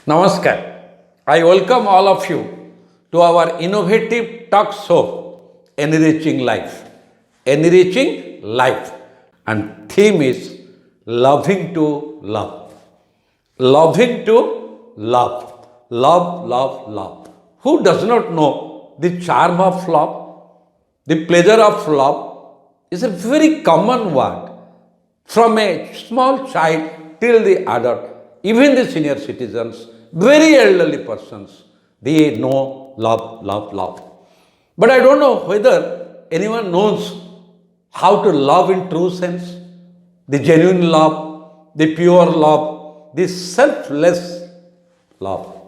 Namaskar. I welcome all of you to our innovative talk show, Enriching Life. Enriching Life. And theme is Loving to Love. Loving to love. Love, love, love. Who does not know the charm of love? The pleasure of love is a very common word from a small child till the adult, even the senior citizens, very elderly persons, they know love, love, love. But I don't know whether anyone knows how to love in true sense, the genuine love, the pure love, the selfless love,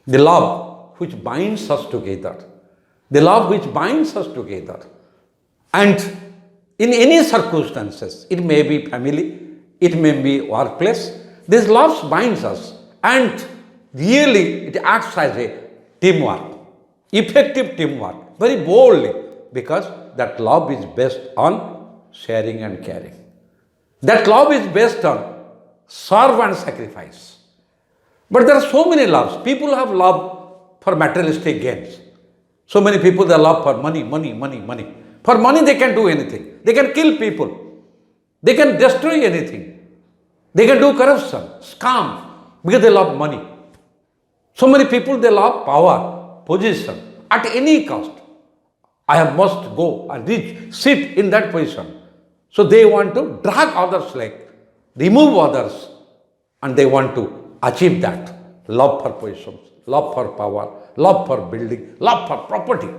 the love which binds us together, the love which binds us together. And in any circumstances, it may be family, it may be workplace, this love binds us and really it acts as a teamwork, effective teamwork, very boldly, because that love is based on sharing and caring. That love is based on serve and sacrifice. But there are so many loves. People have love for materialistic gains. So many people, they love for money, money, money, money. For money they can do anything. They can kill people. They can destroy anything. They can do corruption, scam, because they love money. So many people, they love power, position, at any cost. I must go and reach, sit in that position. So they want to drag others' leg, remove others, and they want to achieve that. Love for positions, love for power, love for building, love for property.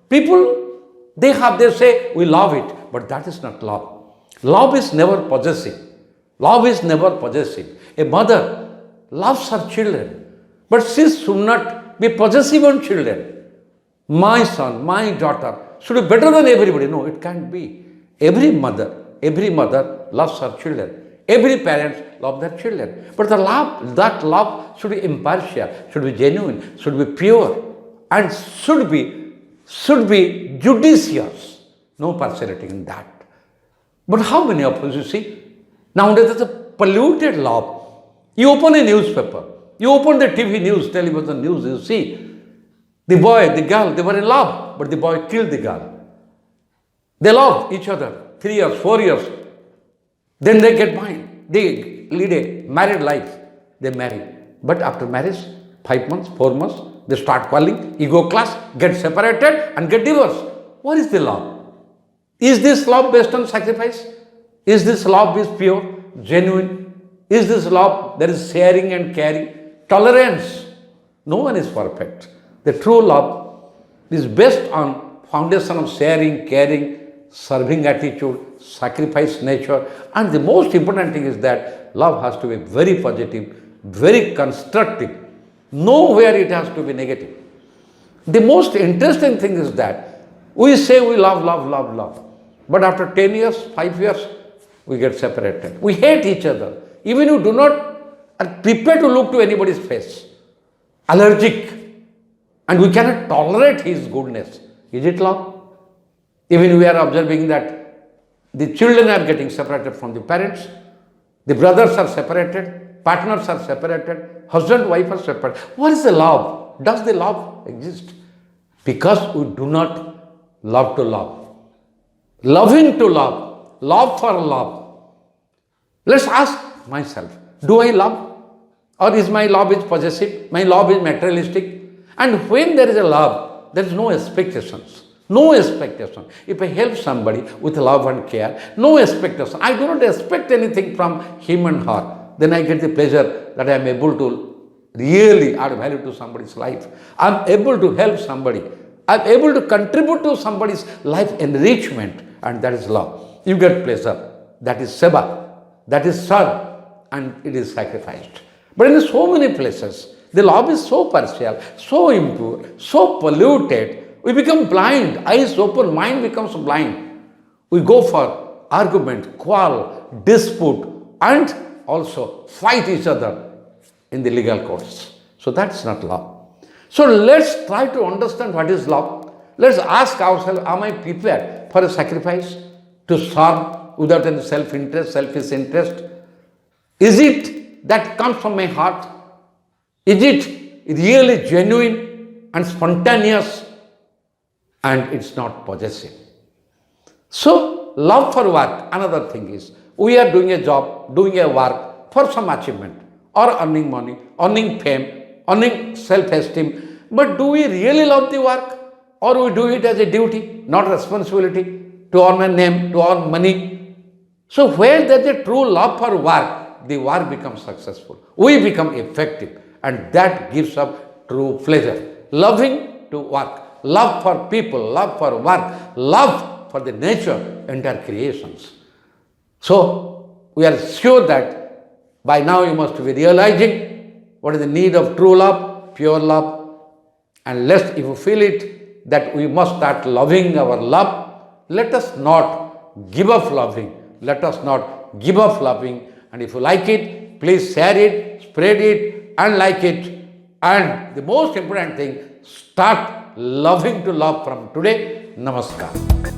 People, they say, we love it, but that is not love. Love is never possessive. Love is never possessive. A mother loves her children, but she should not be possessive on children. My son, my daughter should be better than everybody. No, it can't be. Every mother loves her children. Every parent loves their children. But that love should be impartial, should be genuine, should be pure, and should be judicious. No partiality in that. But how many of us you see? Nowadays there's a polluted love. You open a newspaper, you open the TV news, television news, you see the boy, the girl, they were in love, but the boy killed the girl. They love each other, 3 years, 4 years. Then they get married. They lead a married life. They marry. But after marriage, 5 months, 4 months, they start quarreling, ego clash, get separated and get divorced. What is the love? Is this love based on sacrifice? Is this love is pure, genuine? Is this love there is sharing and caring? Tolerance? No one is perfect. The true love is based on foundation of sharing, caring, serving attitude, sacrifice nature. And the most important thing is that love has to be very positive, very constructive. Nowhere it has to be negative. The most interesting thing is that we say we love, love, love, love. But after 10 years, 5 years, we get separated. We hate each other. Even you do not are prepared to look to anybody's face. Allergic. And we cannot tolerate his goodness. Is it love? Even we are observing that the children are getting separated from the parents. The brothers are separated. Partners are separated. Husband, wife are separated. What is the love? Does the love exist? Because we do not love to love. Loving to love. Love for love. Let's ask myself, do I love? Or is my love is possessive? My love is materialistic? And when there is a love, there is no expectations. No expectation. If I help somebody with love and care, no expectation. I do not expect anything from him and her. Then I get the pleasure that I am able to really add value to somebody's life. I am able to help somebody. I am able to contribute to somebody's life enrichment, and that is love. You get pleasure. That is seva. That is serve. And it is sacrificed. But in so many places, the love is so partial, so impure, so polluted, we become blind. Eyes open, mind becomes blind. We go for argument, quarrel, dispute, and also fight each other in the legal courts. So that's not love. So let's try to understand what is love. Let's ask ourselves, am I prepared for a sacrifice to serve without any self-interest, selfish interest? Is it that comes from my heart? Is it really genuine and spontaneous? And it's not possessive. So, love for work, another thing is, we are doing a job, doing a work for some achievement, or earning money, earning fame, earning self-esteem. But do we really love the work? Or we do it as a duty, not responsibility, to earn a name, to earn money? So where there is a true love for work, the work becomes successful. We become effective, and that gives us true pleasure. Loving to work, love for people, love for work, love for the nature, entire creations. So we are sure that by now you must be realizing what is the need of true love, pure love. And if you feel it, that we must start loving our love, let us not give up loving. Let us not give up loving. And if you like it, please share it, spread it, and like it. And the most important thing, start loving to love from today. Namaskar.